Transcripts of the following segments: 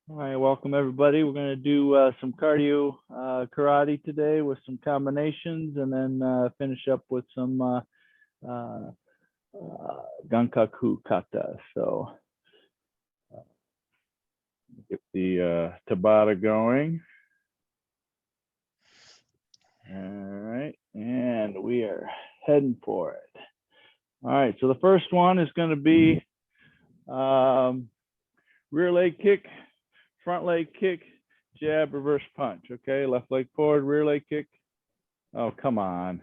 All right, welcome everybody. We're going to do some cardio karate today with some combinations, and then finish up with some Gankaku Kata. So get the Tabata going. All right, and we are heading for it. All right, so the first one is going to be rear leg kick, front leg kick, jab, reverse punch. Okay, left leg forward, rear leg kick. Oh, come on.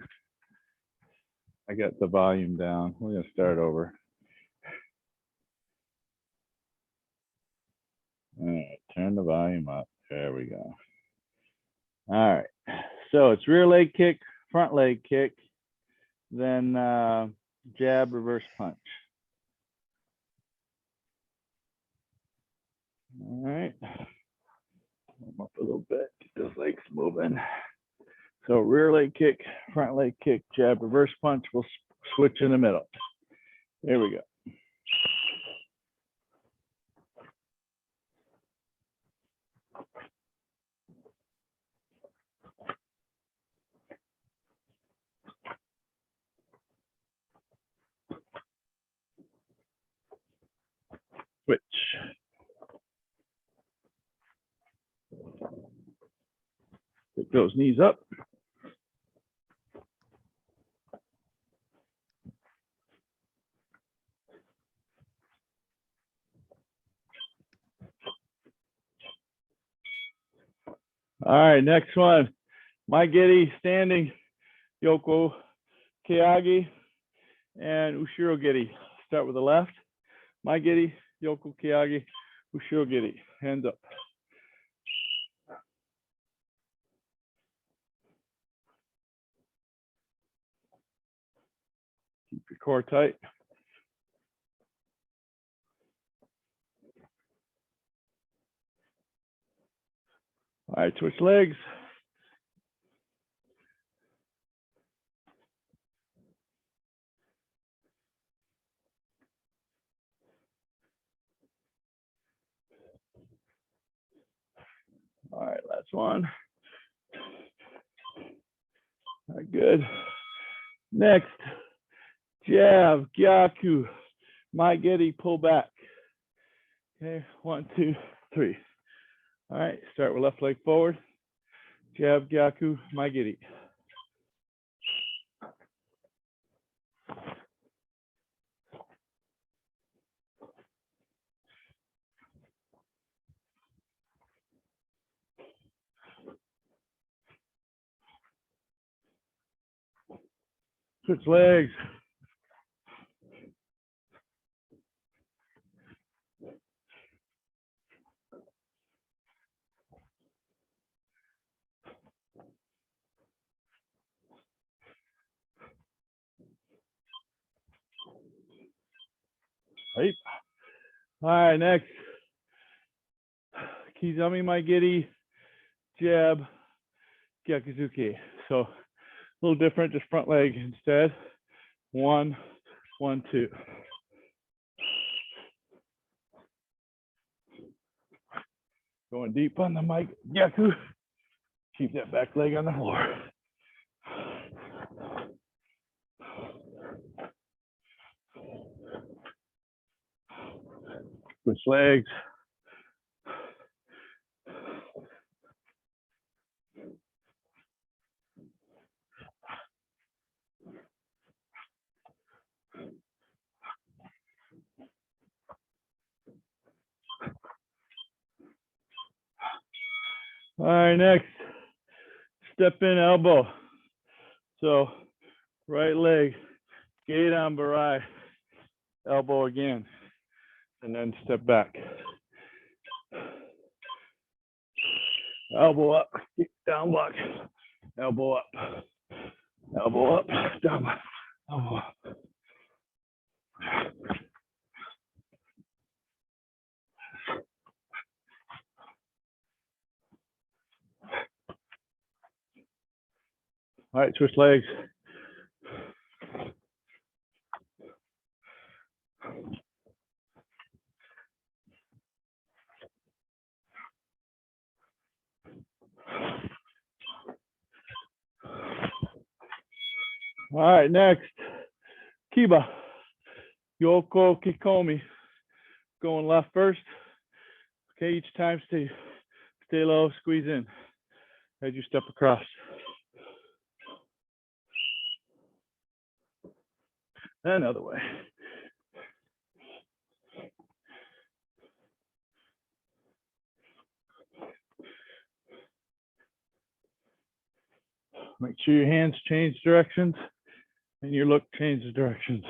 I got the volume down. We're going to start over. All right, turn the volume up. There we go. All right, so it's rear leg kick, front leg kick, then jab, reverse punch. All right, warm up a little bit, get those legs moving. So rear leg kick, front leg kick, jab, reverse punch. We'll switch in the middle. There we go. Switch. Pick those knees up. All right, next one. Mai Giri standing, Yoko Kiyagi, and Ushiro Giri. Start with the left. Mai Giri, Yoko Kiyagi, Ushiro Giri. Hands up. Keep your core tight. All right, switch legs. All right, last one. All right, good. Next, jab, gyaku, Mai Giri, pull back. Okay, 1, 2, 3. All right, start with left leg forward. Jab, gyaku, Mai Giri. Switch legs. Right. All right, next. Kizami Mai Giri, jab, gyakuzuki. So a little different, just front leg instead. 1, 1, 2. Going deep on the mic, gyaku. Keep that back leg on the floor. Switch legs. All right, next, step in elbow. So right leg, gate on barai, elbow again, and then step back. Elbow up, down block, elbow up, down block, elbow up. All right, switch legs. All right, next. Kiba. Yoko Kikomi. Going left first. Okay, each time stay low, squeeze in as you step across. Another way. Make sure your hands change directions and your look changes directions.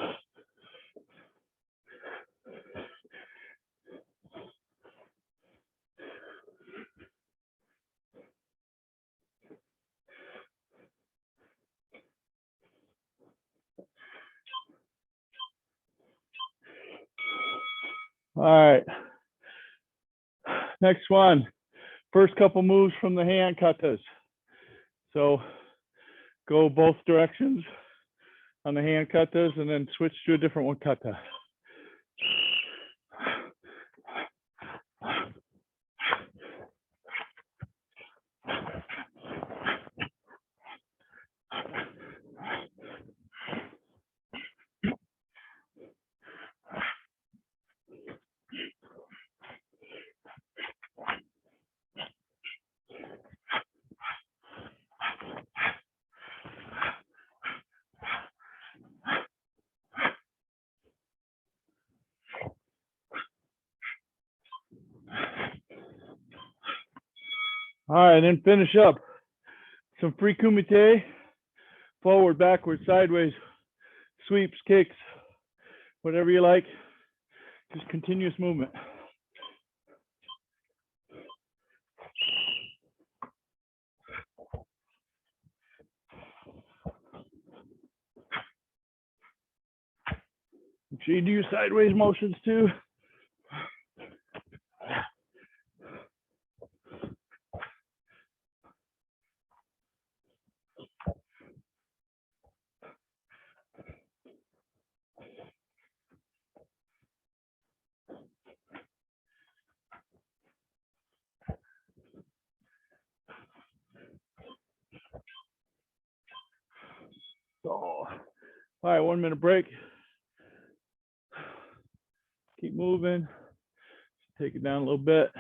All right. Next one. First couple moves from the hand katas. So go both directions on the hand katas and then switch to a different one kata. All right, and then finish up. Some free kumite, forward, backward, sideways, sweeps, kicks, whatever you like. Just continuous movement. Make sure you do your sideways motions too. So, all right, 1 minute break. Keep moving. Take it down a little bit.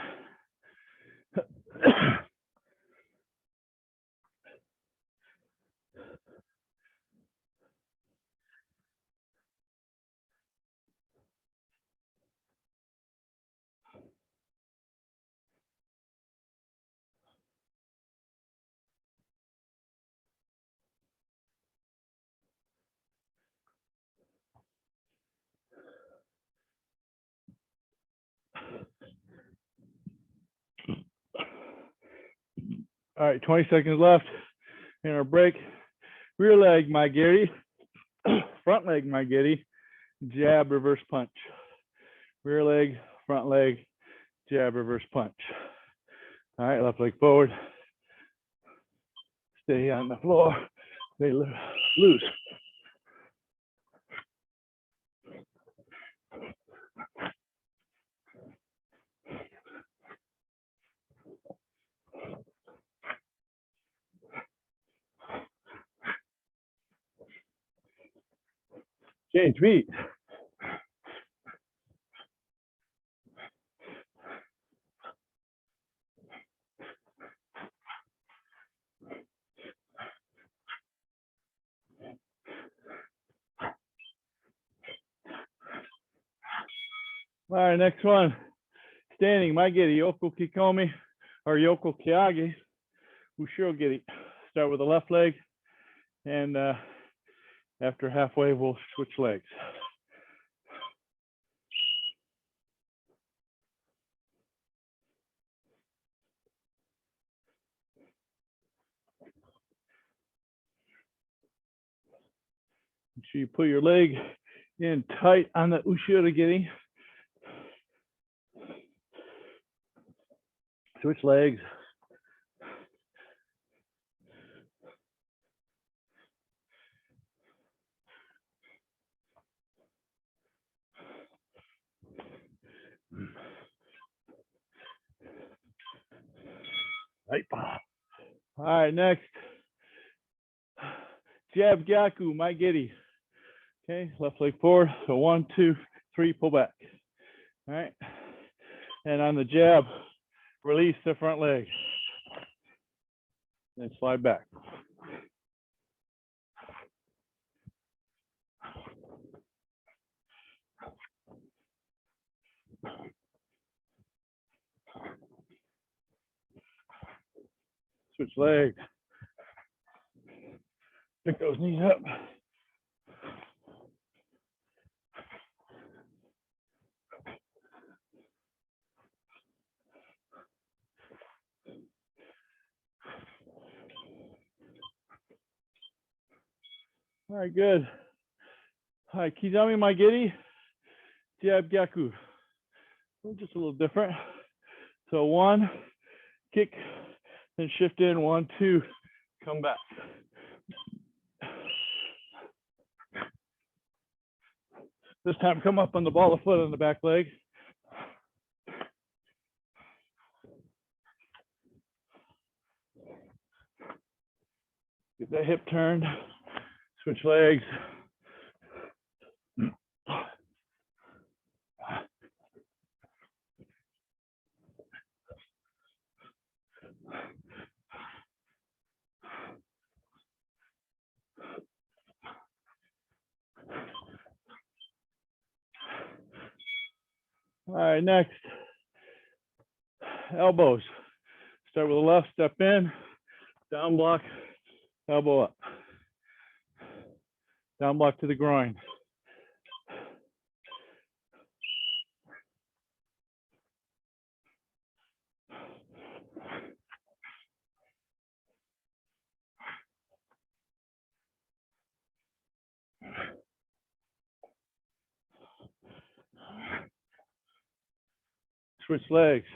All right, 20 seconds left in our break. Rear leg, my Gary. Front leg, my Gary. Jab, reverse punch. Rear leg, front leg, jab, reverse punch. All right, left leg forward. Stay on the floor. Stay loose. Change feet. All right, next one. Standing, my Giri, Yoko Kikomi, or Yoko Kiage, Ushiro Giri. Start with the left leg, and after halfway, we'll switch legs. Make sure you put your leg in tight on the Ushiro Giri. Switch legs. Right. All right, next. Jab, Gyaku, my giddy. Okay, left leg forward. So 1, 2, 3, pull back. All right. And on the jab, release the front leg. And slide back. Switch legs. Pick those knees up. All right, good. All right, Kizami my giddy, jab Gyaku. Just a little different. So 1, kick, then shift in, 1, 2, come back. This time come up on the ball of foot on the back leg. Get that hip turned, switch legs. All right, next, elbows. Start with the left, step in, down block, elbow up. Down block to the groin. Switch legs.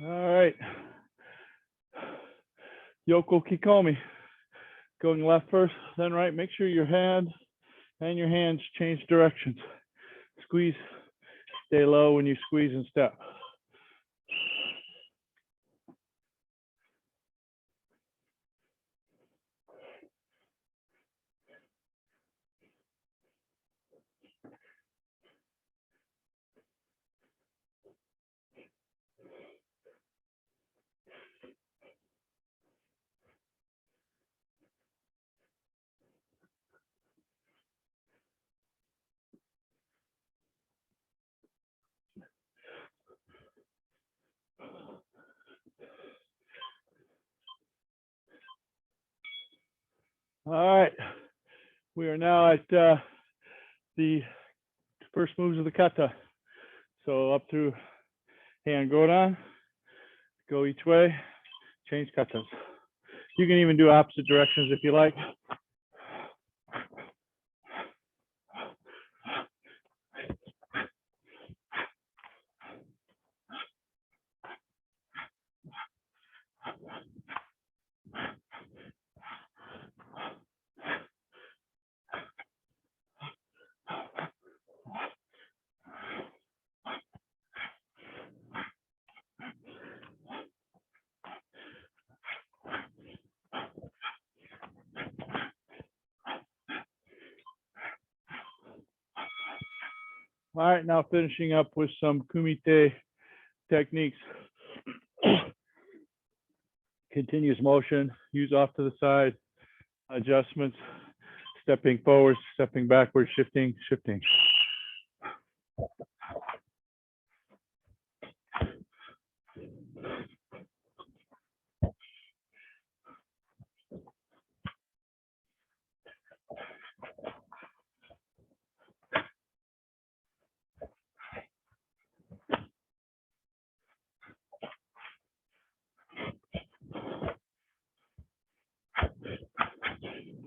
All right. Yoko Kikomi. Going left first, then right. Make sure your hand and your hands change directions. Squeeze, stay low when you squeeze and step. All right. We are now at the first moves of the kata. So up through hand godan, go each way, change katas. You can even do opposite directions if you like. All right, now finishing up with some kumite techniques. Continuous motion, use off to the side, adjustments, stepping forward, stepping backwards, shifting, shifting.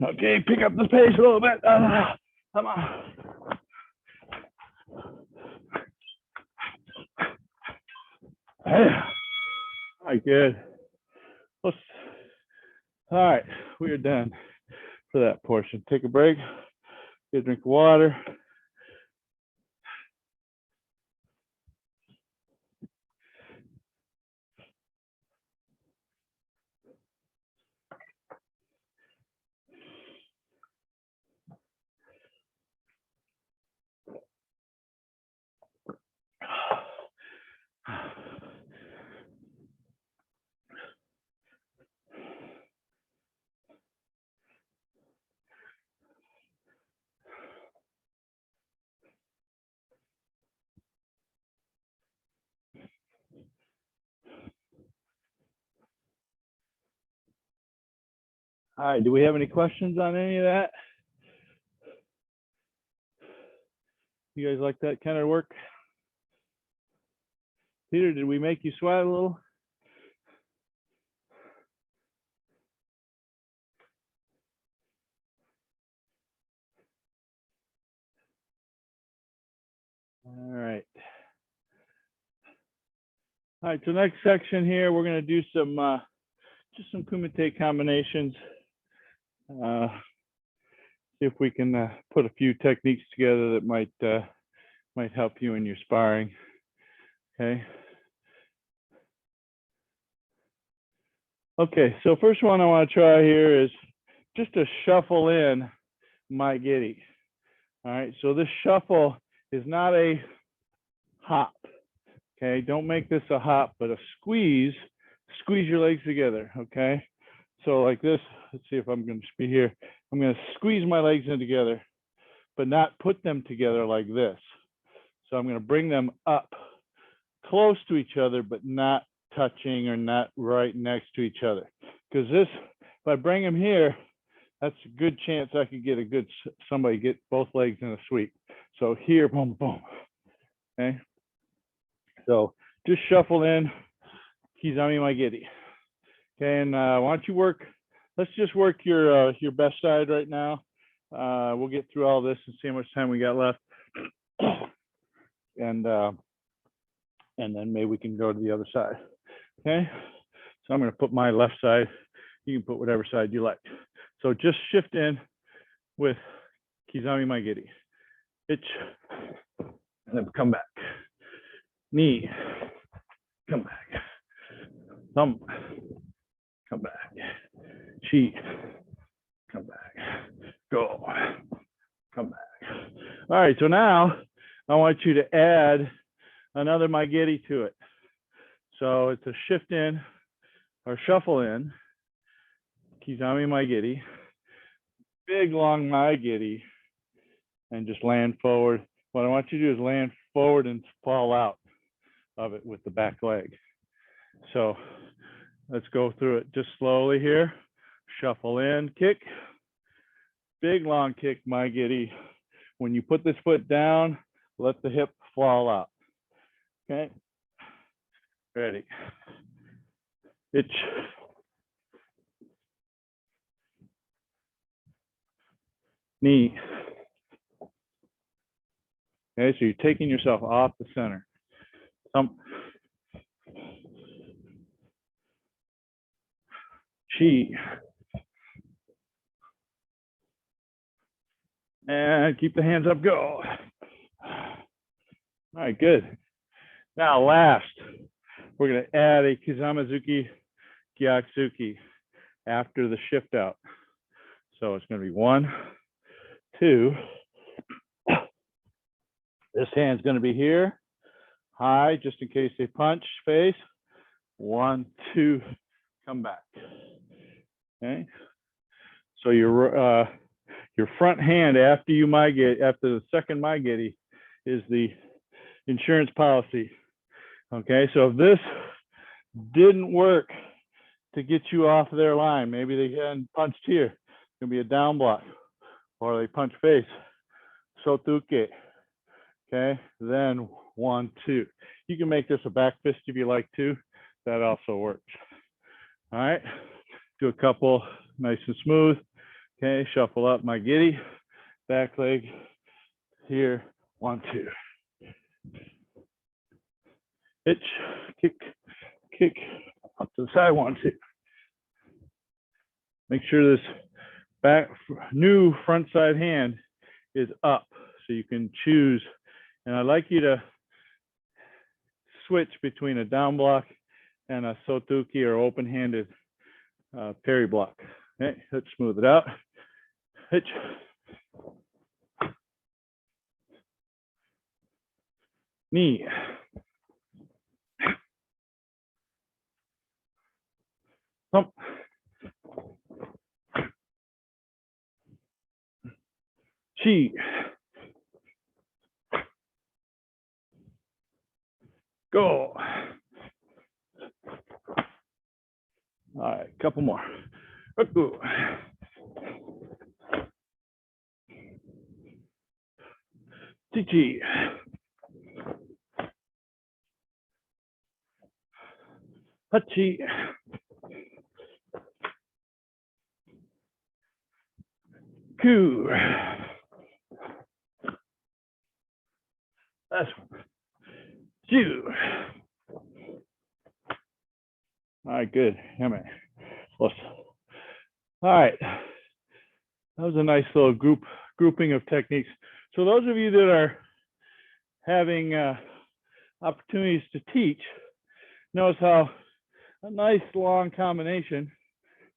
Okay, pick up the pace a little bit. Come on. All right, good. All right, we are done for that portion. Take a break, get a drink of water. All right, do we have any questions on any of that? You guys like that kind of work? Peter, did we make you sweat a little? All right. All right, so next section here, we're going to do some just some Kumite combinations. See if we can put a few techniques together that might help you in your sparring. Okay. Okay, so first one I want to try here is just to shuffle in my giddy. All right, so this shuffle is not a hop. Okay, don't make this a hop, but a squeeze. Squeeze your legs together. Okay, so like this. Let's see if I'm going to be here. I'm going to squeeze my legs in together, but not put them together like this. So I'm going to bring them up close to each other, but not touching or not right next to each other. Because this, if I bring them here, that's a good chance I could get somebody get both legs in a sweep. So here, boom, boom. Okay. So just shuffle in, Kizami Maigiri. Okay, and why don't you work? Let's just work your best side right now. We'll get through all this and see how much time we got left, and then maybe we can go to the other side. Okay, so I'm going to put my left side. You can put whatever side you like. So just shift in with Kizami Maigiri. Itch, and then come back. Knee, come back. Thumb, come back. Chi, come back. Go, come back. All right, so now I want you to add another Maigiri to it. So it's a shift in or shuffle in, Kizami Maigiri, big long Maigiri, and just land forward. What I want you to do is land forward and fall out of it with the back leg. So let's go through it just slowly here. Shuffle in, kick, big long kick, Maigiri. When you put this foot down, let the hip fall out. Okay, ready. Itch. Knee. Okay, so you're taking yourself off the center. Chi. And keep the hands up, go. All right, good. Now last, we're going to add a Kizamazuki Gyaksuki after the shift out. So it's going to be 1, 2. This hand's going to be here, high, just in case they punch, face. 1, 2, come back. Okay. So your front hand after the second Maigiri is the insurance policy. Okay, so if this didn't work to get you off their line, maybe they hadn't punched here, it's gonna be a down block, or they punch face, sotuke. Okay, then 1, 2. You can make this a back fist if you like to. That also works. All right, do a couple nice and smooth. Okay, shuffle up Maigiri, back leg here, 1, 2. Itch, kick, kick, up to the side, 1, 2. Make sure this back new front side hand is up so you can choose. And I'd like you to switch between a down block and a sotuki or open-handed parry block. Okay, let's smooth it out. Hitch. Knee. Thump. Chi. Go. All right, couple more. Chi. Hachi. Ku. Last one. Ju. All right, good. Yummy. All right. That was a nice little grouping of techniques. So those of you that are having opportunities to teach, notice how a nice long combination,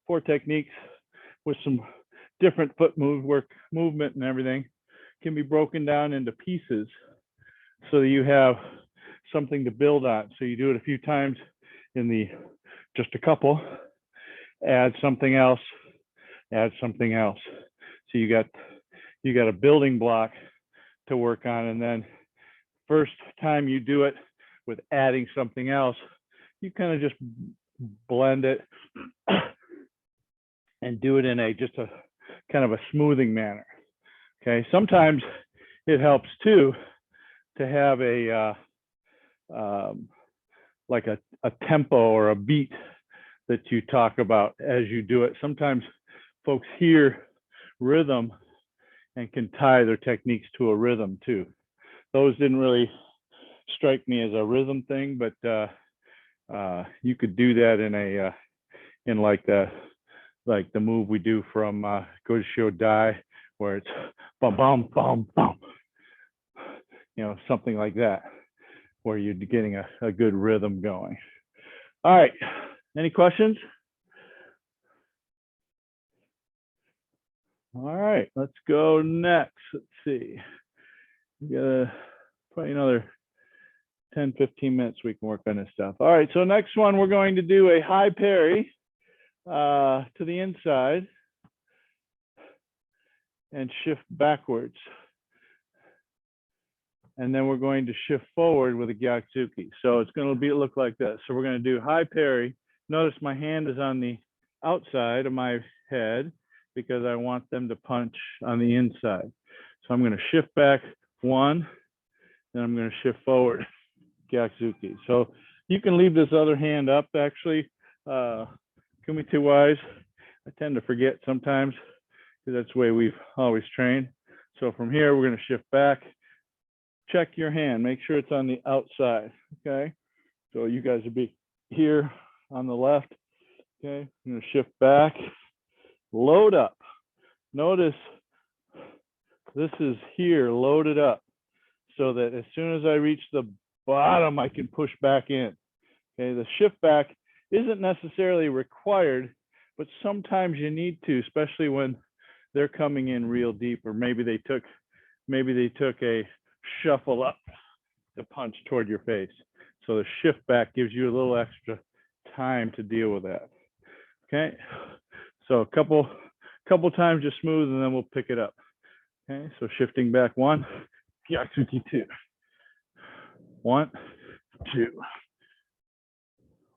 4 techniques with some different foot movement and everything can be broken down into pieces so that you have something to build on. So you do it a few times in just a couple, add something else. So you got a building block to work on, and then first time you do it with adding something else, you kind of just blend it and do it in just a kind of a smoothing manner. Okay, sometimes it helps too to have like a tempo or a beat that you talk about as you do it. Sometimes folks hear rhythm and can tie their techniques to a rhythm too. Those didn't really strike me as a rhythm thing, but you could do that in like the move we do from Gojo Dai, where it's bum bum bum bum, something like that, where you're getting a good rhythm going. All right, any questions? All right, let's go next. Let's see. We got probably another 10, 15 minutes we can work on this stuff. All right, so next one, we're going to do a high parry to the inside and shift backwards. And then we're going to shift forward with a gyatsuki. So it's going to look like this. So we're going to do high parry. Notice my hand is on the outside of my head because I want them to punch on the inside. So I'm going to shift back 1, then I'm going to shift forward, gyatsuki. So you can leave this other hand up, actually, Kumite wise. I tend to forget sometimes because that's the way we've always trained. So from here, we're going to shift back. Check your hand, make sure it's on the outside, okay? So you guys will be here on the left, okay? I'm gonna shift back, load up. Notice this is here loaded up so that as soon as I reach the bottom, I can push back in, okay? The shift back isn't necessarily required, but sometimes you need to, especially when they're coming in real deep, or maybe they took a shuffle up to punch toward your face. So the shift back gives you a little extra time to deal with that. Okay, so a couple times just smooth, and then we'll pick it up. Okay, so shifting back 1, gyatsuki 2, 1, 2,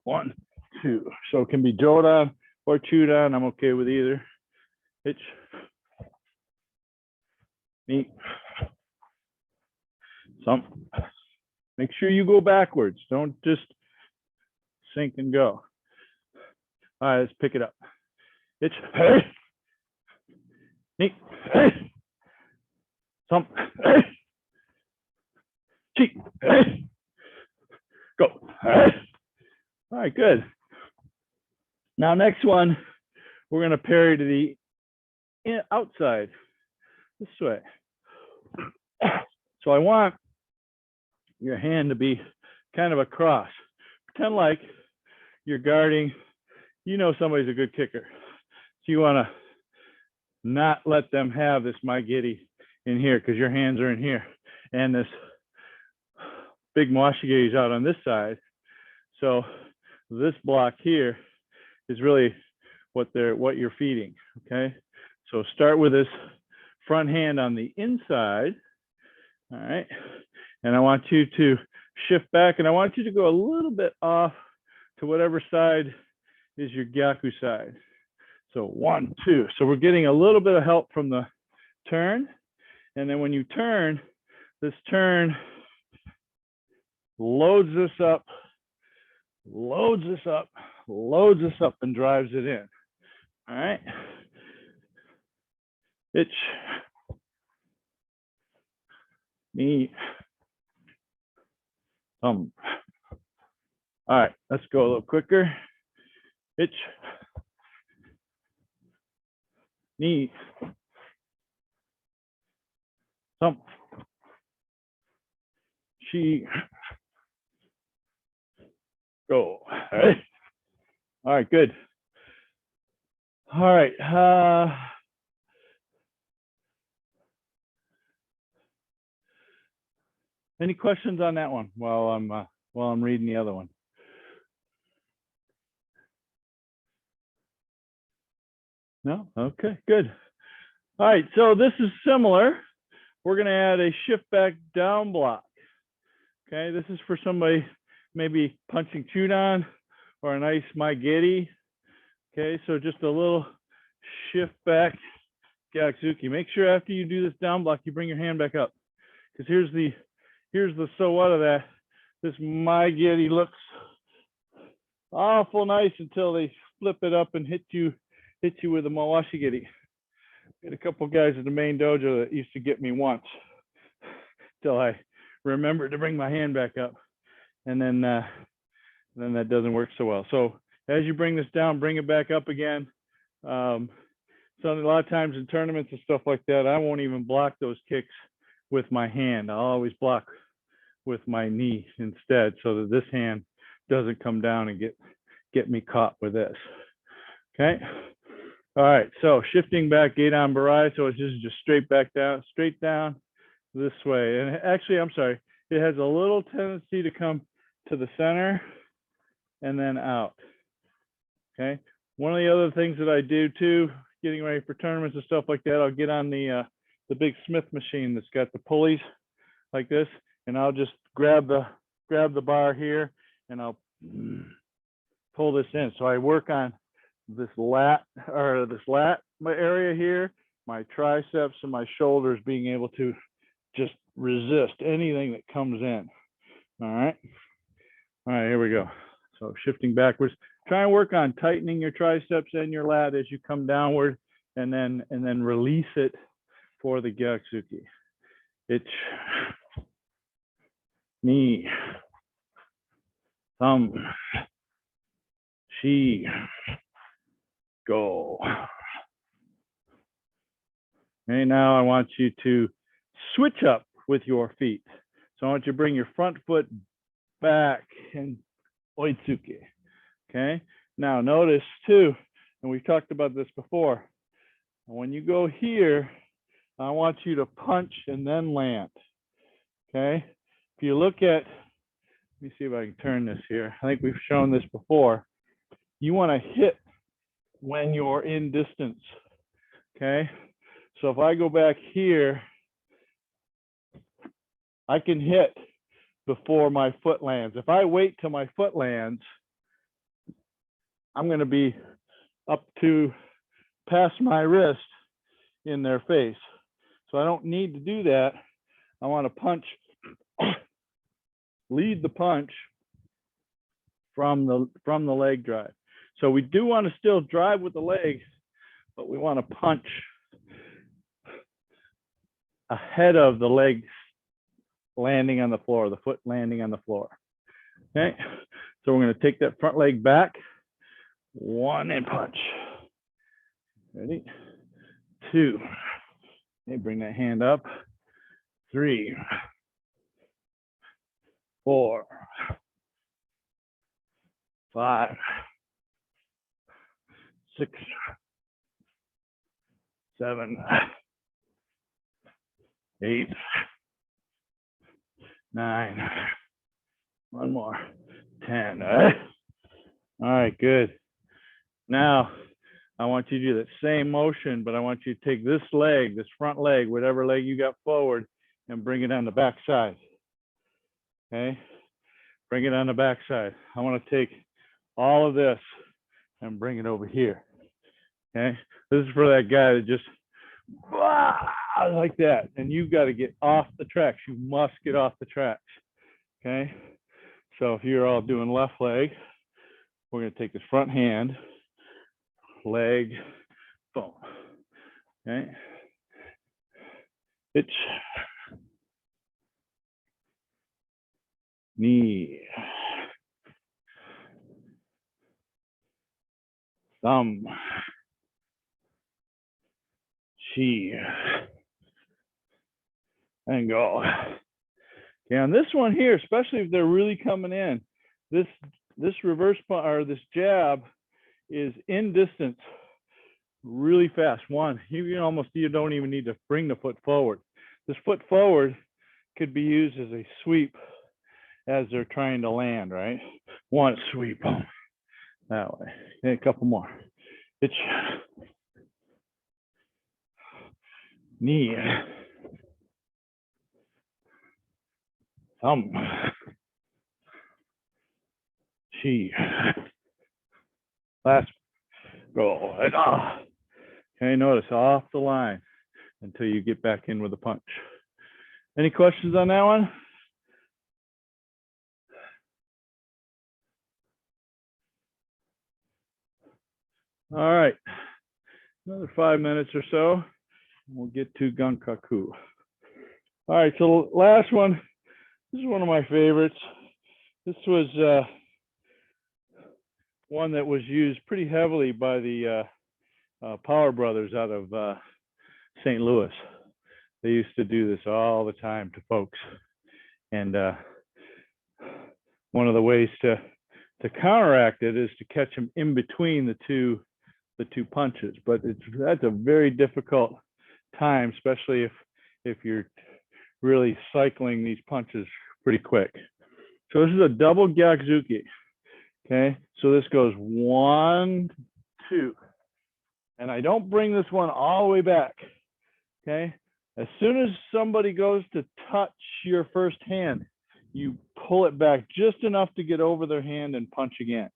1, 2. So it can be jodan or chudan. I'm okay with either. Hitch, knee. Make sure you go backwards. Don't just sink and go. All right, let's pick it up. It's hey, knee, hey, some, hey, cheek, hey, go, hey. All right, good. Now next one, we're going to parry to the outside, this way. So I want your hand to be kind of across. Pretend like you're guarding, you know somebody's a good kicker. So you want to not let them have this maigiri in here because your hands are in here. And this big mwashigiri is out on this side. So this block here is really what you're feeding, okay? So start with this front hand on the inside, all right? And I want you to shift back, and I want you to go a little bit off to whatever side is your gyaku side. So 1, 2. So we're getting a little bit of help from the turn. And then when you turn, this turn loads this up, loads this up, loads this up, and drives it in. All right. Itch. Knee. Thumb. All right, let's go a little quicker. Itch. Knee. Thumb. She. Go. All right. All right, good. All right. Any questions on that one while I'm reading the other one? No? Okay, good. All right, so this is similar. We're going to add a shift back down block. Okay, this is for somebody maybe punching chudan or a nice maigiri. Okay, so just a little shift back gyaksuki. Make sure after you do this down block, you bring your hand back up. Because here's the so what of that. This maigiri looks awful nice until they flip it up and hit you with a mawashigiri. Got a couple guys at the main dojo that used to get me once till I remembered to bring my hand back up, and then that doesn't work so well. So as you bring this down, bring it back up again. So a lot of times in tournaments and stuff like that, I won't even block those kicks with my hand. I'll always block with my knee instead, so that this hand doesn't come down and get me caught with this. Okay. All right. So shifting back, Geidan Barai. So it's just straight down this way. And actually, I'm sorry, it has a little tendency to come to the center and then out. Okay. One of the other things that I do too, getting ready for tournaments and stuff like that, I'll get on the big Smith machine that's got the pulleys like this, and I'll just grab the bar here, and I'll pull this in. So I work on this lat area here, my triceps and my shoulders being able to just resist anything that comes in. All right, here we go. So shifting backwards, try and work on tightening your triceps and your lat as you come downward, and then release it for the gyaksuki. Itch, knee, thumb, shi, go. Okay, now I want you to switch up with your feet. So I want you to bring your front foot back and oitsuki. Okay, now notice too, and we've talked about this before, when you go here, I want you to punch and then land. Okay, if you look at, let me see if I can turn this here. I think we've shown this before. You want to hit when you're in distance. Okay, so if I go back here, I can hit before my foot lands. If I wait till my foot lands, I'm going to be up to past my wrist in their face. So I don't need to do that. I want to punch, lead the punch from the leg drive. So we do want to still drive with the leg, but we want to punch ahead of the leg landing on the floor, the foot landing on the floor. Okay, so we're going to take that front leg back, one and punch, Ready? 2. Okay, bring that hand up. 3, 4, 5, 6, 7, 8, 9. One more. 10. All right, good. Now, I want you to do that same motion, but I want you to take this leg, this front leg, whatever leg you got forward, and bring it on the back side. Okay? Bring it on the back side. I want to take all of this and bring it over here. Okay? This is for that guy that just like that. And you've got to get off the tracks. You must get off the tracks. Okay? So if you're all doing left leg, we're going to take this front hand, leg, boom. Okay? Itch, knee, thumb, chi, and go. Okay, on this one here, especially if they're really coming in, this reverse punch or this jab is in distance really fast. One, you don't even need to bring the foot forward. This foot forward could be used as a sweep as they're trying to land, right? One sweep, boom, that way. Okay, a couple more. It's knee, thumb, chi, last go. Okay, notice off the line until you get back in with a punch. Any questions on that one? All right, another 5 minutes or so. We'll get to Gankaku. All right, so last one. This is one of my favorites. This was one that was used pretty heavily by the Power Brothers out of St. Louis. They used to do this all the time to folks. And one of the ways to counteract it is to catch them in between the two punches. But that's a very difficult time, especially if you're really cycling these punches pretty quick. So this is a double Gyakuzuki. Okay, so this goes 1, 2, and I don't bring this one all the way back. Okay, as soon as somebody goes to touch your first hand, you pull it back just enough to get over their hand and punch again.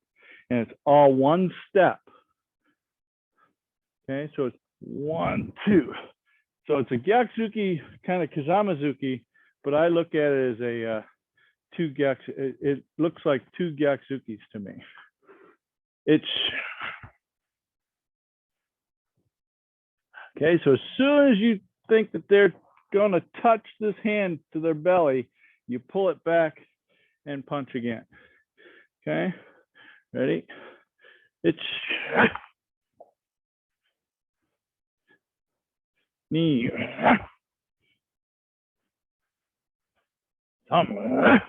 And it's all one step. Okay, so it's 1, 2. So it's a Gyakuzuki, kind of Kazamazuki, but I look at it as a it looks like 2 Gyakuzukis to me. It's okay. So as soon as you think that they're going to touch this hand to their belly, you pull it back and punch again. Okay, ready? It's knee, thumb,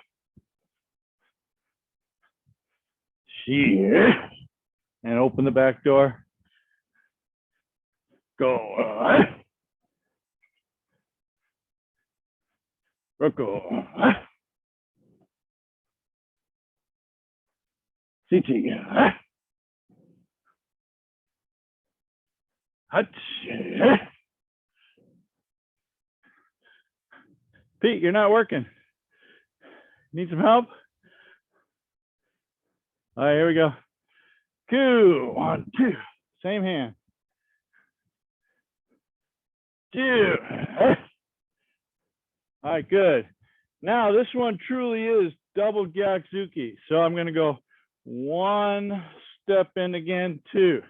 and open the back door. Go. Roko. Sichi. Hutch. Pete, you're not working. Need some help? All right, here we go. 2, 1, 2. Same hand. 2. All right, good. Now this one truly is double Gyakuzuki. So I'm going to go 1 step in again, 2.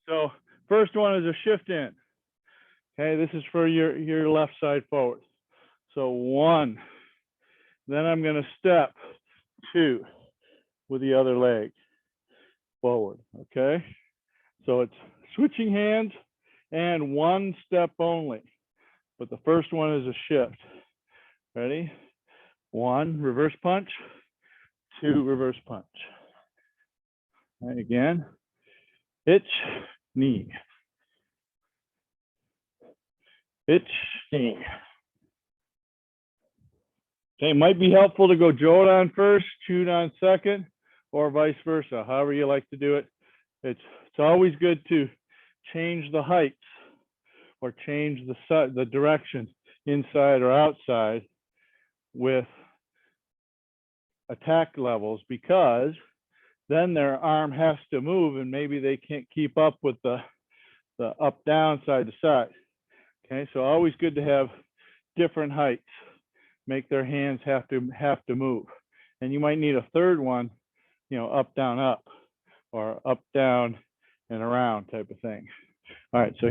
So first one is a shift in. Okay, this is for your left side forward. So 1. Then I'm going to step 2 with the other leg forward. Okay, so it's switching hands and one step only. But the first one is a shift. Ready? 1, reverse punch. 2, reverse punch. Right, again. Hitch, knee. Hitch, knee. Okay, might be helpful to go Jodan first, Chudan second, or vice versa, however you like to do it. It's always good to change the heights or change the direction inside or outside with attack levels, because then their arm has to move and maybe they can't keep up with the up, down, side to side. Okay, so always good to have different heights. Make their hands have to move. And you might need a third one, you know, up, down, up, or up, down, and around type of thing. All right, so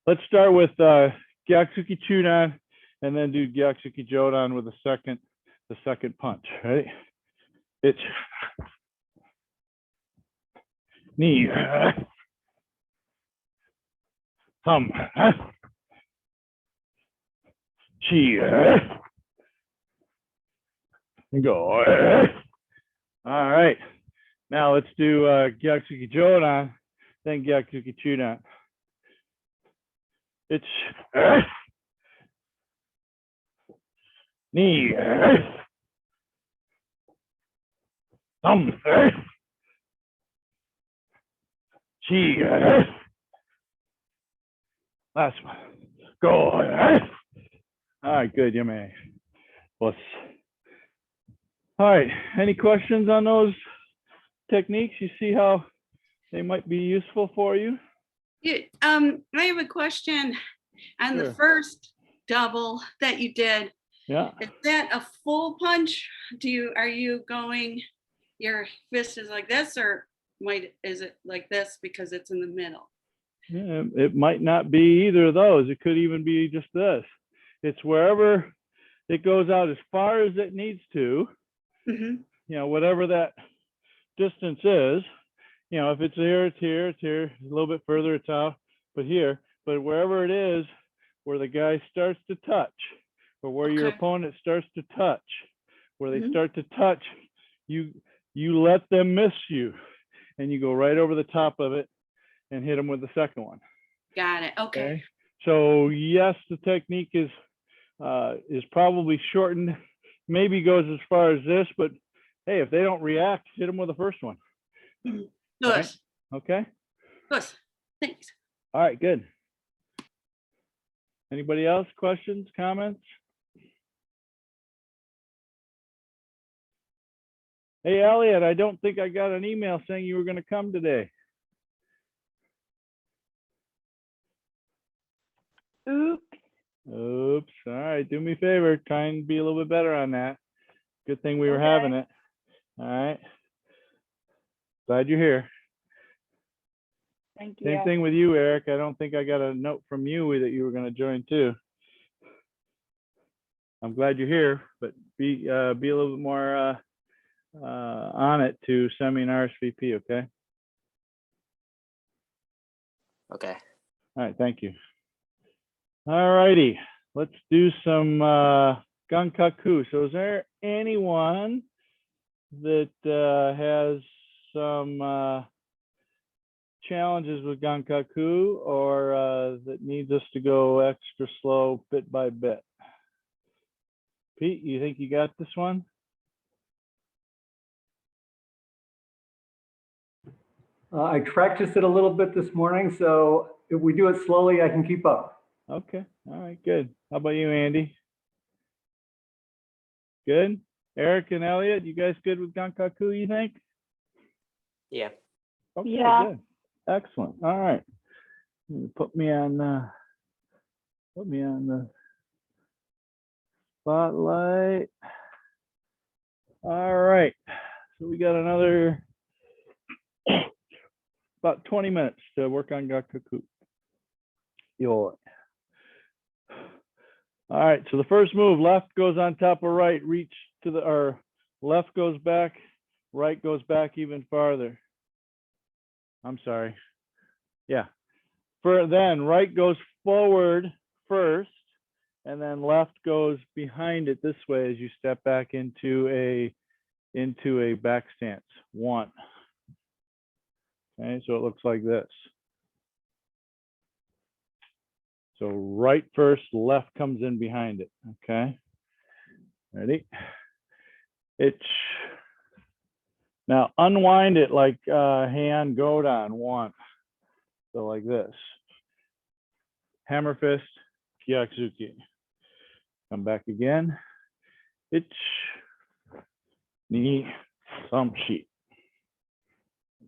let's start with Gyatsuki Chudan and then do Gyatsuki Jodan with the second punch, right? It's knee, thumb, chi, and go. All right, now let's do Gyatsuki Jodan, then Gyatsuki Chudan. It's knee, thumb, chi, last one, go. All right, good, you may. Let's. All right, any questions on those techniques? You see how they might be useful for you? Yeah, I have a question on the first double that you did. Yeah. Is that a full punch? Are you going, your fist is like this, or is it like this because it's in the middle? Yeah, it might not be either of those. It could even be just this. It's wherever it goes out as far as it needs to. You know, whatever that distance is. You know, if it's here, it's here, it's here, a little bit further, it's out, but here, but wherever it is, where the guy starts to touch, or where your opponent starts to touch, where they start to touch, you let them miss you, and you go right over the top of it and hit them with the second one. Got it. Okay. So yes, the technique is probably shortened, maybe goes as far as this, but hey, if they don't react, hit them with the first one. Good. Right? Okay. Good. Thanks. All right, good. Anybody else? Questions, comments? Hey, Elliot, I don't think I got an email saying you were going to come today. Oops. Oops. All right, do me a favor. Try and be a little bit better on that. Good thing we were having it. All right. Glad you're here. Thank you. Same thing with you, Eric. I don't think I got a note from you that you were going to join too. I'm glad you're here, but be a little bit more on it to send me an RSVP, okay? Okay. All right, thank you. All righty, let's do some Gankaku. So is there anyone that has some challenges with Gankaku, or that needs us to go extra slow bit by bit? Pete, you think you got this one? I practiced it a little bit this morning, so if we do it slowly, I can keep up. Okay, all right, good. How about you, Andy? Good? Eric and Elliot, you guys good with Gankaku, you think? Yeah. Okay, Yeah. good. Excellent. All right. Put me on the spotlight. All right. So we got another about 20 minutes to work on Gankaku. All right, so the first move, left goes on top of right, reach to the, or left goes back, right goes back even farther. I'm sorry. Yeah, then right goes forward first, and then left goes behind it this way as you step back into a back stance. 1. Okay, so it looks like this. So right first, left comes in behind it. Okay, ready? Now unwind it like hand godan 1. So like this. Hammer fist, Gyakuzuki. Come back again. Ni, samshi.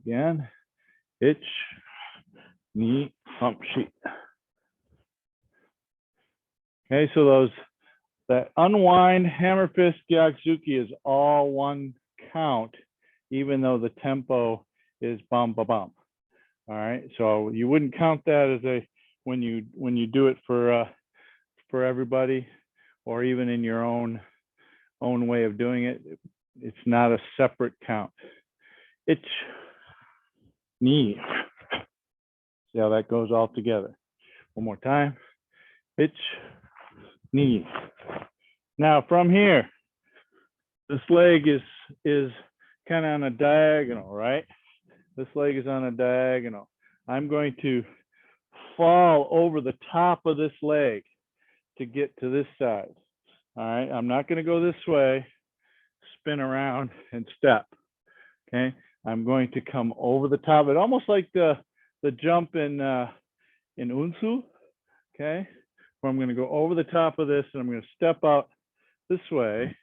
Again. Ni, samshi. Okay, so that unwind hammer fist Gyakuzuki is all 1 count, even though the tempo is bum ba bum. All right, so you wouldn't count that as when you do it for everybody, or even in your own way of doing it. It's not a separate count. Ni. See how that goes all together. One more time. Ni. Now from here, this leg is kind of on a diagonal, right? This leg is on a diagonal. I'm going to fall over the top of this leg to get to this side. All right, I'm not going to go this way, spin around and step. Okay, I'm going to come over the top of it, almost like the jump in Unsu. Okay, where I'm going to go over the top of this and I'm going to step out this way,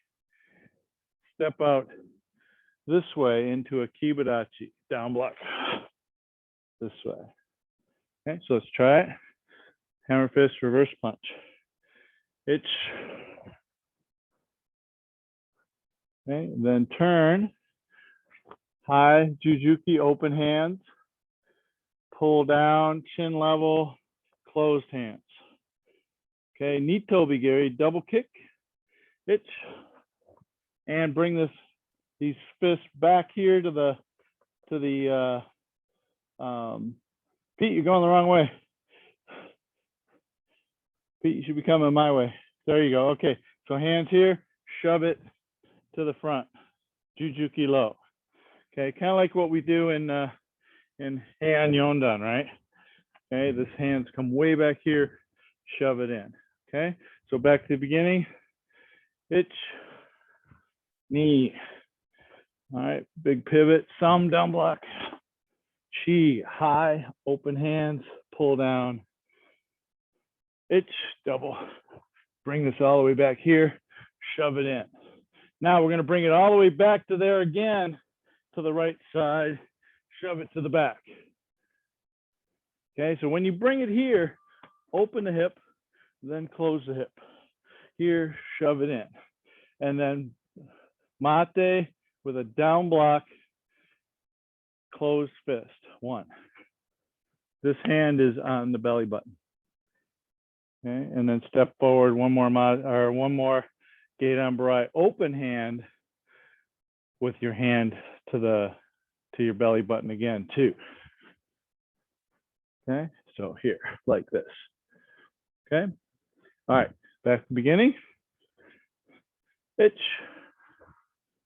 step out this way into a kibadachi, down block, this way. Okay, so let's try it. Hammer fist, reverse punch. Okay, then turn, high Jujuki, open hands, pull down, chin level, closed hands. Okay, Nito Bigiri, double kick, and bring these fists back here to the Pete, you're going the wrong way. Pete, you should be coming my way. There you go. Okay, so hands here, shove it to the front, Jujuki low. Okay, kind of like what we do in Heian Yondan, right? Okay, this hands come way back here, shove it in. Okay, so back to the beginning. Knee. All right, big pivot, thumb down block. Chi, high, open hands, pull down. Double. Bring this all the way back here, shove it in. Now we're going to bring it all the way back to there again, to the right side, shove it to the back. Okay, so when you bring it here, open the hip, then close the hip. Here, shove it in. And then mate with a down block, closed fist, 1. This hand is on the belly button. Okay, and then step forward, one more Gedan Barai, open hand with your hand to your belly button again, 2. Okay, so here, like this. Okay, all right, back to the beginning.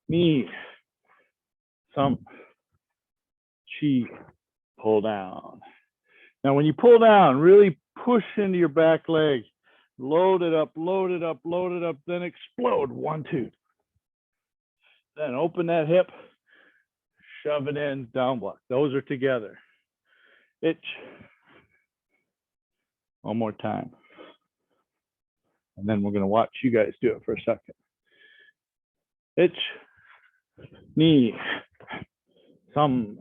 Knee, thumb, chi, pull down. Now, when you pull down, really push into your back leg. Load it up, load it up, load it up, then explode. 1, 2. Then open that hip, shove it in, down block. Those are together. One more time. And then we're going to watch you guys do it for a second. Knee, thumb,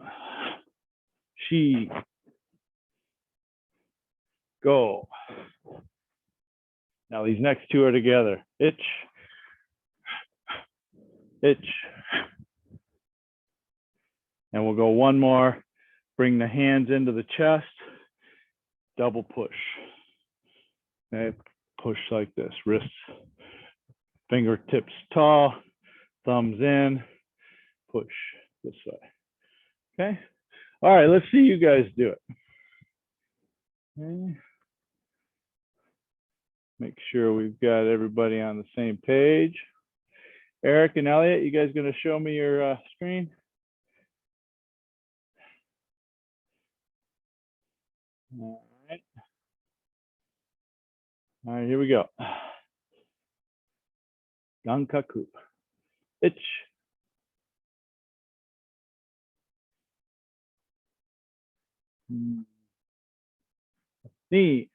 chi, go. Now these next 2 are together. And we'll go one more. Bring the hands into the chest. Double push. Okay, push like this. Wrists, fingertips tall, thumbs in, push this way. Okay. All right, let's see you guys do it. Okay. Make sure we've got everybody on the same page. Eric and Elliot, you guys gonna show me your screen? All right. All right, here we go. Gankaku. Itch. Knee.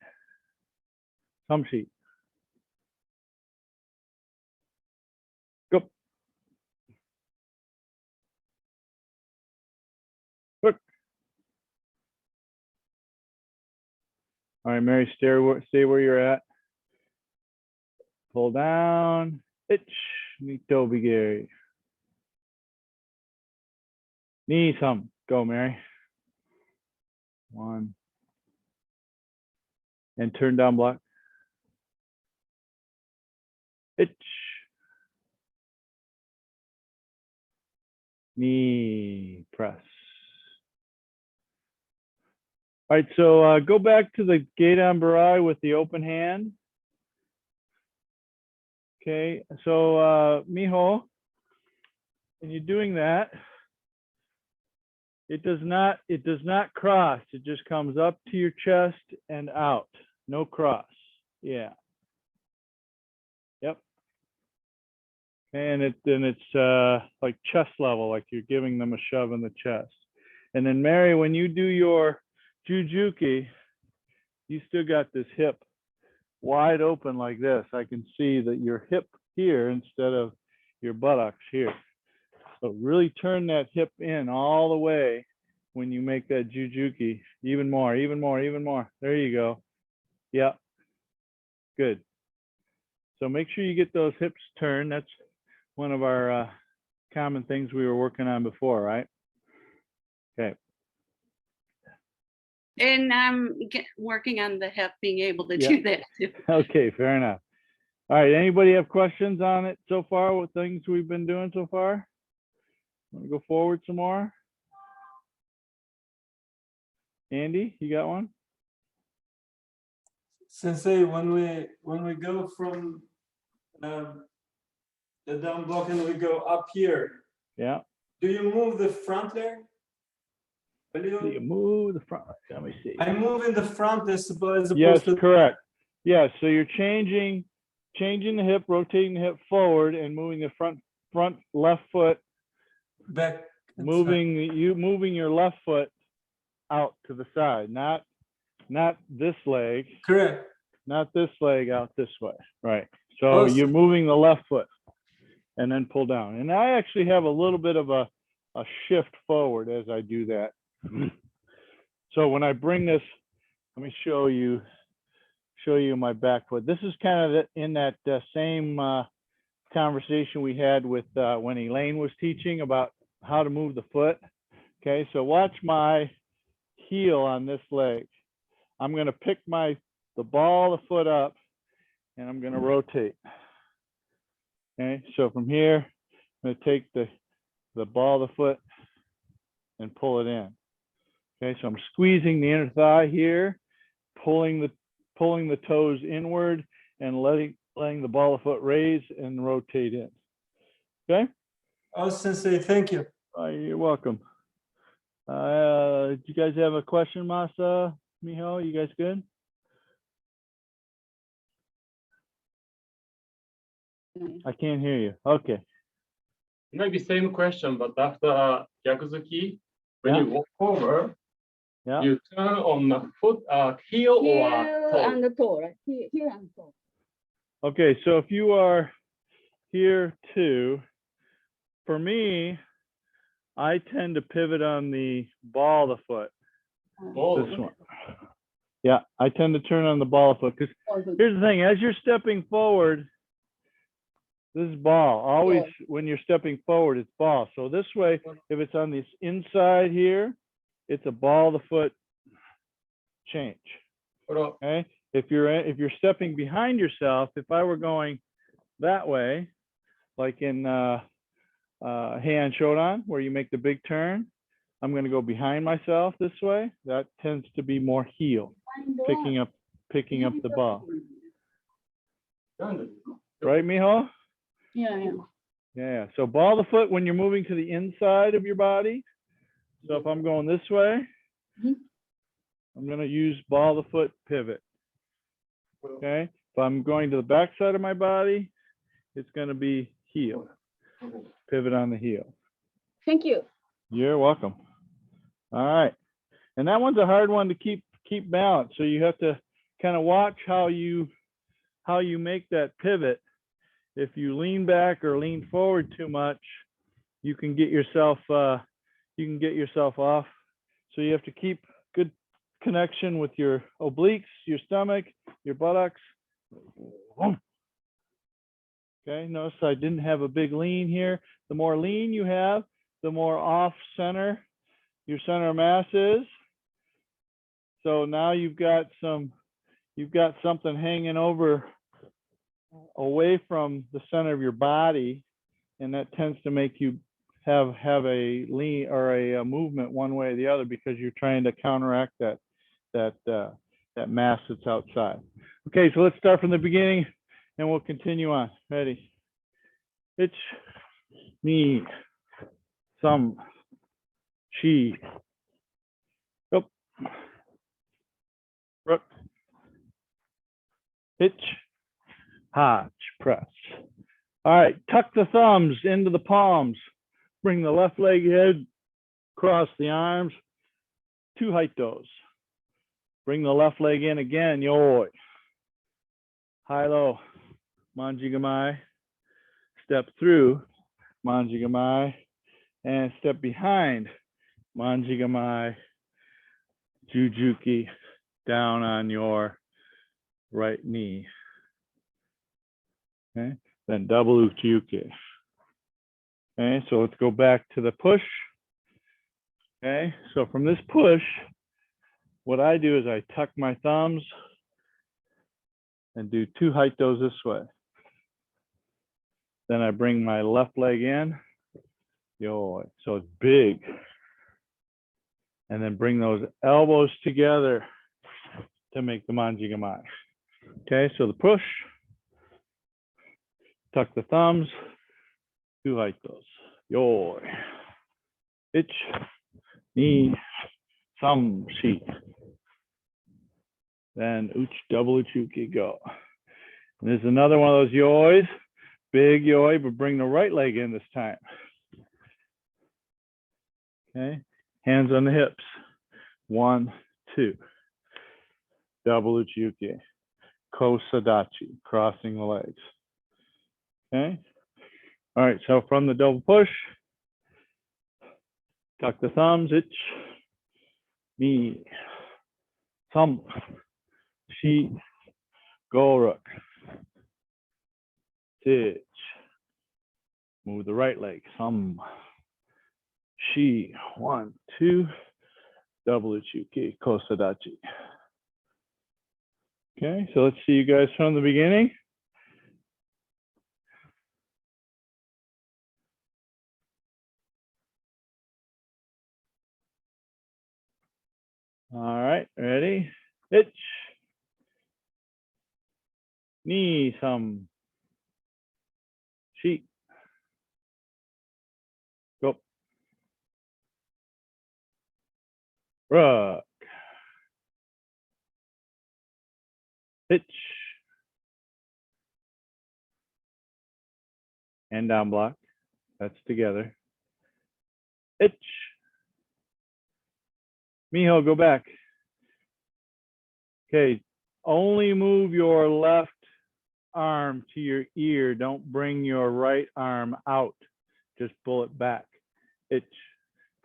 Hamshi. Go. Look. All right, Mary, stay where you're at. Pull down. Itch. Nito Bigari. Knee some. Go, Mary. One. And turn down block. Itch. Knee press. All right, so go back to the Geidan Barai with the open hand. Okay, so Miho, when you're doing that, it does not cross. It just comes up to your chest and out. No cross. Yeah. Yep. And it's like chest level, like you're giving them a shove in the chest. And then Mary, when you do your Jujuki, you still got this hip wide open like this. I can see that your hip here instead of your buttocks here. So really turn that hip in all the way when you make that Jujuki. Even more, even more, even more. There you go. Yeah, good. So make sure you get those hips turned. That's one of our common things we were working on before, right? Okay. And I'm working on the hip, being able to Yeah. do that too. Okay, fair enough. All right, anybody have questions on it so far, what things we've been doing so far? Want to go forward some more? Andy, you got one? Sensei, when we go from the down block and we go up here, Yeah. do you move the front leg a Do you little? move the front? Let me see. I move in the front as opposed Yes, to correct. Yes, so you're changing the hip, rotating the hip forward and moving the front left foot, back. and side. moving your left foot out to the side, not this leg, Correct. not this leg out this way. Right. So Oh, you're moving the left foot and then pull down. And I actually have a little bit of a shift forward as I do that. So when I bring this, let me show you my back foot. This is kind of in that same conversation we had with when Elaine was teaching about how to move the foot. Okay, so watch my heel on this leg. I'm going to pick the ball of the foot up and I'm going to rotate. Okay, so from here, I'm going to take the ball of the foot and pull it in. Okay, so I'm squeezing the inner thigh here, pulling the toes inward and letting the ball of foot raise and rotate in. Okay? Oh, Sensei, thank you. You're welcome. Do you guys have a question, Masa, Miho? You guys good? I can't hear you. Okay. Maybe same question, but after Gyakuzuki, when Yeah. you walk over, Yeah. you turn on the foot, heel or Heel toe. and the toe, right? Heel and toe. Okay, so if you are here too, for me, I tend to pivot on the ball of the foot. Oh, This one. Yeah, I tend to turn on the ball of foot because here's the thing, as you're stepping forward, this is ball. Always when you're stepping forward, it's ball. So this way, if it's on this inside here, it's a ball of the foot change. Okay. If you're stepping behind yourself, if I were going that way, like in Heian Shodan, where you make the big turn, I'm going to go behind myself this way. That tends to be more heel. picking up the ball. なんで Right, Miho? Yeah, yeah. Yeah. So ball the foot when you're moving to the inside of your body. So if I'm going this way, Mhm. I'm going to use ball the foot pivot. Okay. If I'm going to the back side of my body, it's going to be heel. Pivot on the heel. Thank you. You're welcome. All right. And that one's a hard one to keep balanced. So you have to kind of watch how you make that pivot. If you lean back or lean forward too much, you can get yourself off. So you have to keep good connection with your obliques, your stomach, your buttocks. Okay, notice I didn't have a big lean here. The more lean you have, the more off center your center of mass is. So now you've got something hanging over away from the center of your body, and that tends to make you have a lean or a movement one way or the other because you're trying to counteract that mass that's outside. Okay, so let's start from the beginning and we'll continue on. Ready? It's me, some, she, up, rook, hitch, hodge, press. All right, tuck the thumbs into the palms. Bring the left leg head across the arms. 2 haitos. Bring the left leg in again, yoi. High low, manjigamai. Step through, manjigamai. And step behind, manjigamai. Jujuki, down on your right knee. Okay, then double uchiuki. Okay, so let's go back to the push. Okay, so from this push, what I do is I tuck my thumbs and do 2 haitos this way. Then I bring my left leg in, yo, so it's big. And then bring those elbows together to make the manjigamai. Okay, so the push, tuck the thumbs, 2 haitos, yo, itch, knee, thumb, sheet. Then uch, double uchuki, go. And there's another one of those yois, big yoi, but bring the right leg in this time. Okay, hands on the hips. 1, 2. Double uchuki, kosadachi, crossing the legs. Okay. All right, so from the double push, tuck the thumbs, itch, knee, thumb, sheet, go rook, hitch, move the right leg, thumb, she, 1, 2, double uchuki, kosadachi. Okay, so let's see you guys from the beginning. All right, ready? Hitch, knee, thumb, sheet, go, rook, hitch, and down block. That's together. Hitch, Miho, go back. Okay, only move your left arm to your ear. Don't bring your right arm out. Just pull it back. Itch,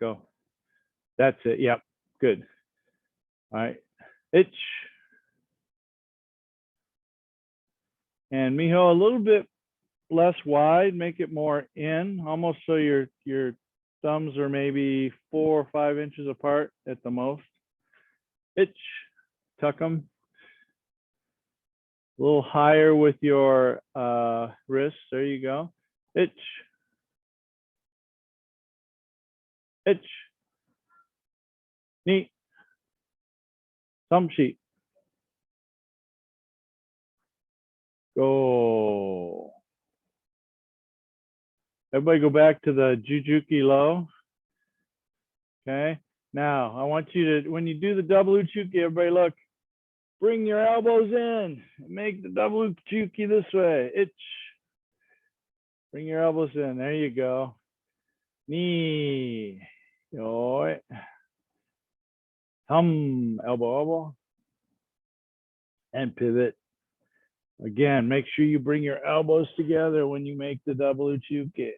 go. That's it. Yep, good. All right, itch. And Miho, a little bit less wide. Make it more in, almost so your thumbs are maybe 4 or 5 inches apart at the most. Itch, tuck them. A little higher with your wrists. There you go. Itch. Itch. Knee. Thumb sheet. Go. Everybody go back to the Jujuki low. Okay. Now I want you to, when you do the double Uchuki, everybody look, bring your elbows in. Make the double Uchuki this way. Itch. Bring your elbows in. There you go. Knee. Oi. Thumb. Elbow, elbow. And pivot. Again, make sure you bring your elbows together when you make the double Uchuki.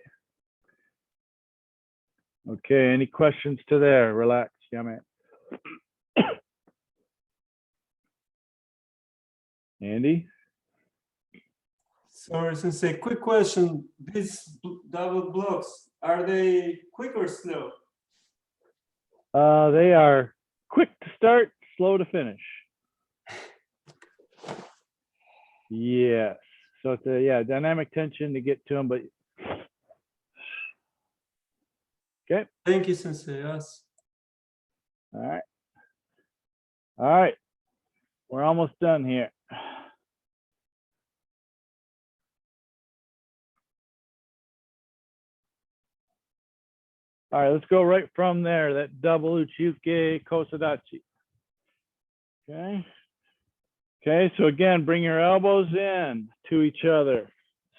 Okay, any questions to there? Relax, yeah, man. Andy? Sorry, Sensei, quick question. These double blocks, are they quick or slow? They are quick to start, slow to finish. Yes. So it's a, yeah, dynamic tension to get to them, but okay. Thank you, Sensei. Yes. All right. All right. We're almost done here. All right, let's go right from there. That double Uchuke Kosadachi. Okay. Okay, so again, bring your elbows in to each other.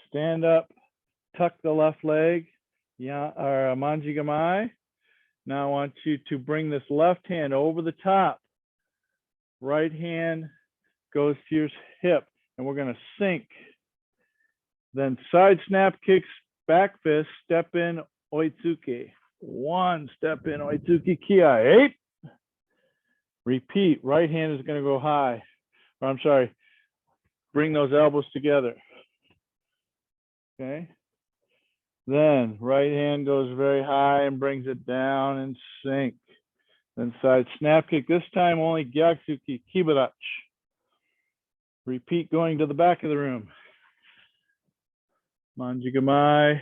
Stand up, tuck the left leg, yeah, or manji gamai. Now I want you to bring this left hand over the top. Right hand goes to your hip, and we're gonna sink. Then side snap kicks, back fist, step in, oitsuki. One, step in, oitsuki, kiai, 8. Repeat, right hand is gonna go high. Or I'm sorry, bring those elbows together. Okay. Then right hand goes very high and brings it down and sink. Then side snap kick, this time only gyatsuki, kibarachi. Repeat going to the back of the room. Manji gamai,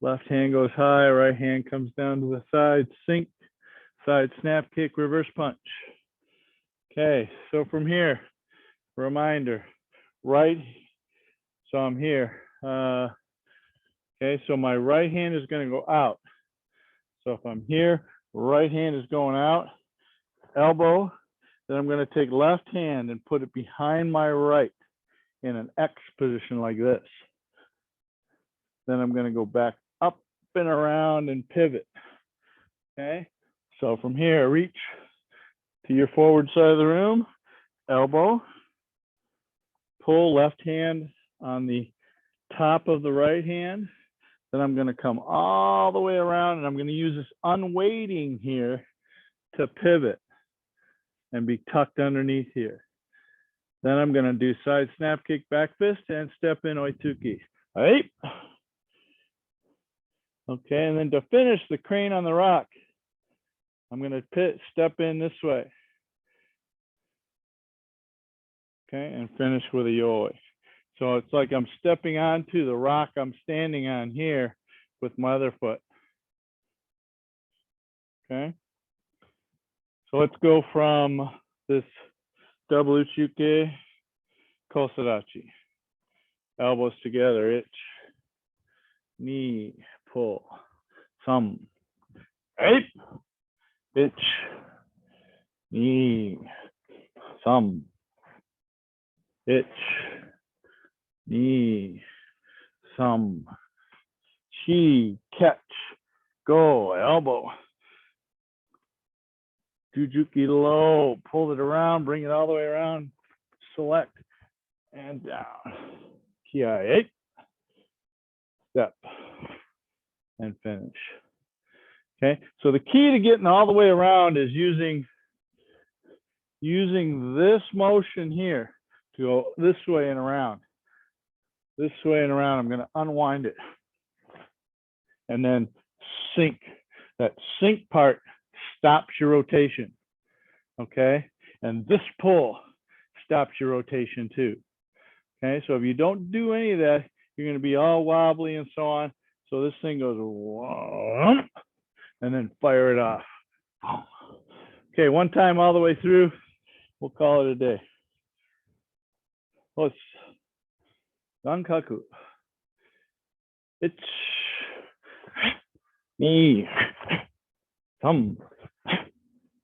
left hand goes high, right hand comes down to the side, sink, side snap kick, reverse punch. Okay, so from here, reminder, right, so I'm here. Okay, so my right hand is going to go out. So if I'm here, right hand is going out, elbow, then I'm going to take left hand and put it behind my right in an X position like this. Then I'm going to go back up and around and pivot. Okay, so from here, reach to your forward side of the room, elbow, pull left hand on the top of the right hand. Then I'm going to come all the way around, and I'm going to use this unweighting here to pivot and be tucked underneath here. Then I'm going to do side snap kick, back fist, and step in oitsuki. All right. Okay, and then to finish the crane on the rock, I'm going to step in this way. Okay, and finish with a yoi. So it's like I'm stepping onto the rock I'm standing on here with my other foot. Okay. So let's go from this double uchuke, kosadachi. Elbows together, itch, knee, pull, thumb, right, itch, knee, thumb, itch, knee, thumb, chi, catch, go, elbow, jujuki low, pull it around, bring it all the way around, select, and down, kiai, 8, step, and finish. Okay, so the key to getting all the way around is using this motion here to go this way and around. This way and around, I'm going to unwind it. And then sink. That sink part stops your rotation. Okay, and this pull stops your rotation too. Okay, so if you don't do any of that, you're going to be all wobbly and so on. So this thing goes, and then fire it off. Okay, one time all the way through. We'll call it a day. Let's Gankaku. Ich, ni, sam,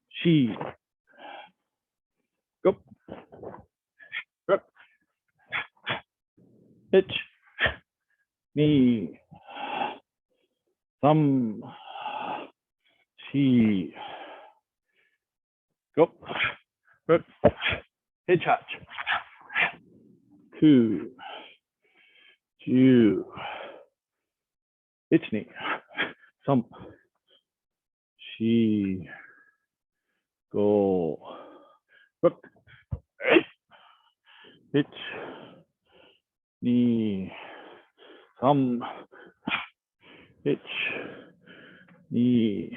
shi, go. Rep. Ich, ni, sam, shi, go. Rep. Hitchhike. Two, two, Itchney, some, she, go, look, itch, knee, some, itch, knee,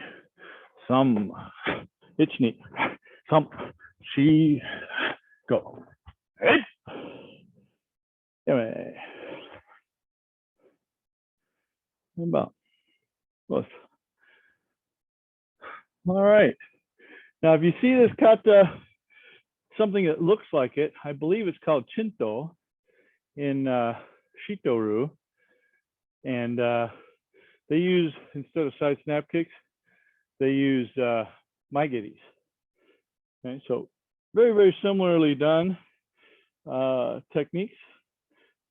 some, itch, knee, some, she, go. Anyway. About both. All right. Now, if you see this kata, something that looks like it, I believe it's called Chinto in Shito-ryu. And they use, instead of side snap kicks, they use maigeris. Okay, so very, very similarly done techniques.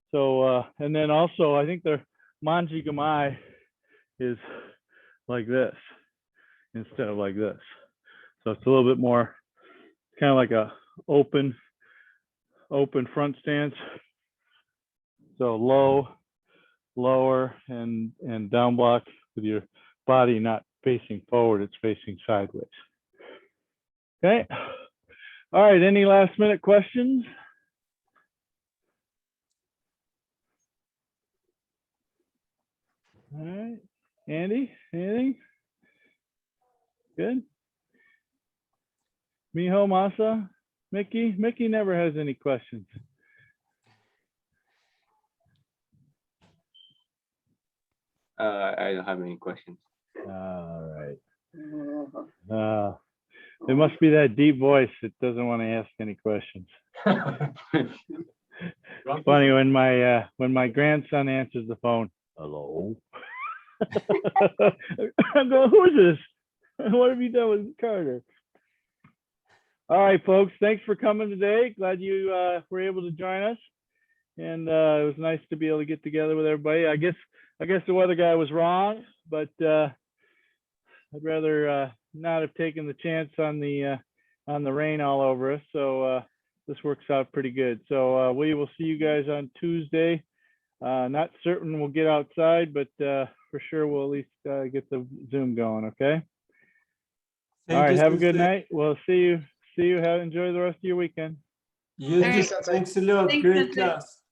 So, and then also, I think they're Manji Gamai is like this instead of like this. So it's a little bit more kind of like a open front stance. So low, lower, and down block with your body not facing forward, it's facing sideways. Okay. All right, any last minute questions? All right, Andy, anything? Good. Miho, Masa, Mickey? Mickey never has any questions. I don't have any questions. All right. It must be that deep voice that doesn't want to ask any questions. Funny when my grandson answers the phone, hello. I'm going, who is this? What have you done with Carter? All right, folks, thanks for coming today. Glad you were able to join us. And it was nice to be able to get together with everybody. I guess the weather guy was wrong, but I'd rather not have taken the chance on the rain all over us. So this works out pretty good. So we will see you guys on Tuesday. Not certain we'll get outside, but for sure we'll at least get the Zoom going. Okay. All right. Have a good night. We'll see you. Enjoy the rest of your weekend. You too. Thanks a lot. Thanks, Great Sensei. class.